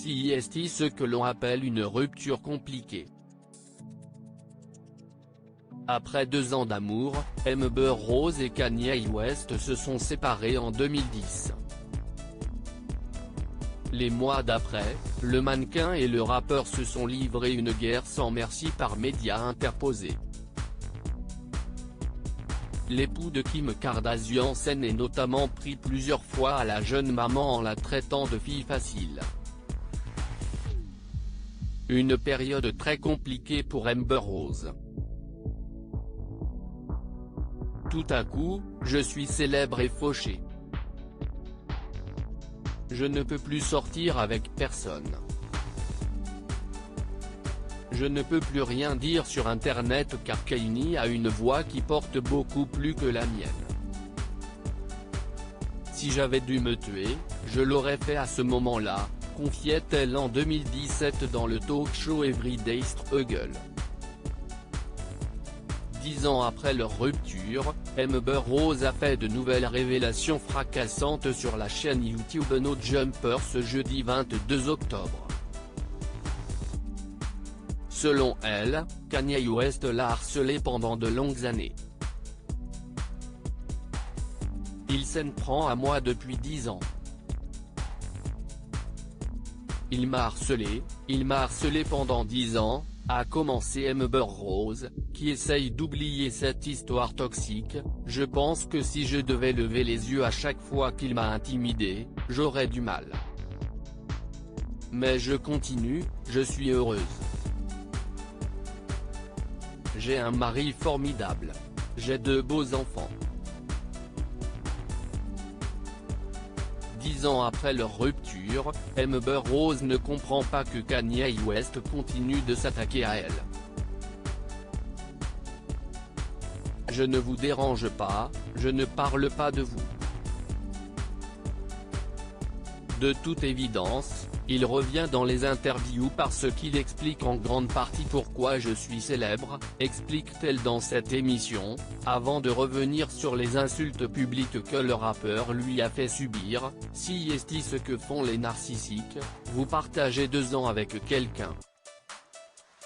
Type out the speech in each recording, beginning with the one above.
CIST, ce que l'on appelle une rupture compliquée. Après 2 ans d'amour, Amber Rose et Kanye West se sont séparés en 2010. Les mois d'après, le mannequin et le rappeur se sont livrés une guerre sans merci par médias interposés. L'époux de Kim Kardashian s'est notamment pris plusieurs fois à la jeune maman en la traitant de fille facile. Une période très compliquée pour Amber Rose. Tout à coup, je suis célèbre et fauché. Je ne peux plus sortir avec personne. Je ne peux plus rien dire sur internet car Kanye a une voix qui porte beaucoup plus que la mienne. Si j'avais dû me tuer, je l'aurais fait à ce moment-là, confiait-elle en 2017 dans le talk show Everyday Struggle. 10 ans après leur rupture, Amber Rose a fait de nouvelles révélations fracassantes sur la chaîne YouTube No Jumper ce jeudi 22 octobre. Selon elle, Kanye West l'a harcelée pendant de longues années. Il s'en prend à moi depuis 10 ans. Il m'a harcelé pendant 10 ans, a commencé Amber Rose, qui essaye d'oublier cette histoire toxique. Je pense que si je devais lever les yeux à chaque fois qu'il m'a intimidé, j'aurais du mal. Mais je continue, je suis heureuse. J'ai un mari formidable. J'ai 2 beaux enfants. 10 ans après leur rupture, Amber Rose ne comprend pas que Kanye West continue de s'attaquer à elle. Je ne vous dérange pas, je ne parle pas de vous. De toute évidence, il revient dans les interviews parce qu'il explique en grande partie pourquoi je suis célèbre, explique-t-elle dans cette émission, avant de revenir sur les insultes publiques que le rappeur lui a fait subir. CIST, ce que font les narcissiques, vous partagez 2 ans avec quelqu'un.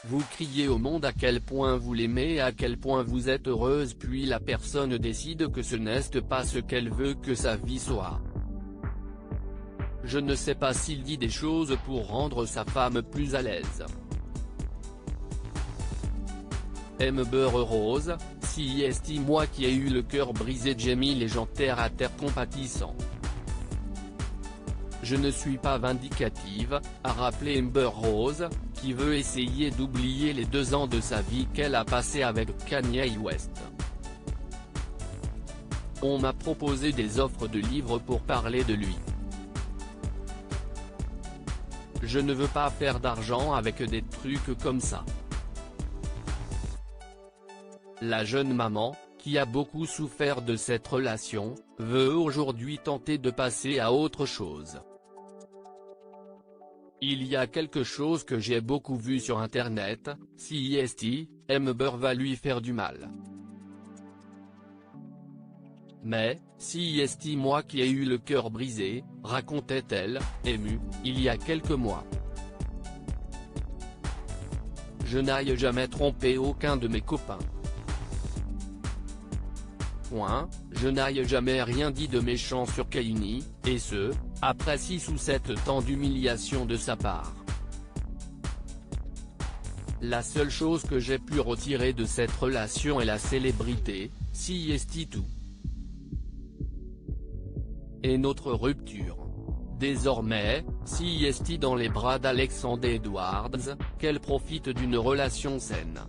Vous criez au monde à quel point vous l'aimez et à quel point vous êtes heureuse, puis la personne décide que ce n'est pas ce qu'elle veut que sa vie soit. Je ne sais pas s'il dit des choses pour rendre sa femme plus à l'aise. Amber Rose, CIST, moi qui ai eu le cœur brisé, j'ai mis les gens terre à terre compatissants. Je ne suis pas vindicative, a rappelé Amber Rose, qui veut essayer d'oublier les 2 ans de sa vie qu'elle a passé avec Kanye West. On m'a proposé des offres de livres pour parler de lui. Je ne veux pas faire d'argent avec des trucs comme ça. La jeune maman, qui a beaucoup souffert de cette relation, veut aujourd'hui tenter de passer à autre chose. Il y a quelque chose que j'ai beaucoup vu sur internet, CIST, Amber va lui faire du mal. Mais, CIST, moi qui ai eu le cœur brisé, racontait-elle, émue, il y a quelques mois. Je n'aille jamais trompé aucun de mes copains. Je n'aille jamais rien dit de méchant sur Kanye, et ce, après 6 ou 7 ans d'humiliation de sa part. La seule chose que j'ai pu retirer de cette relation est la célébrité, CIST tout. Et notre rupture. Désormais, CIST dans les bras d'Alexandre Edwards, qu'elle profite d'une relation saine.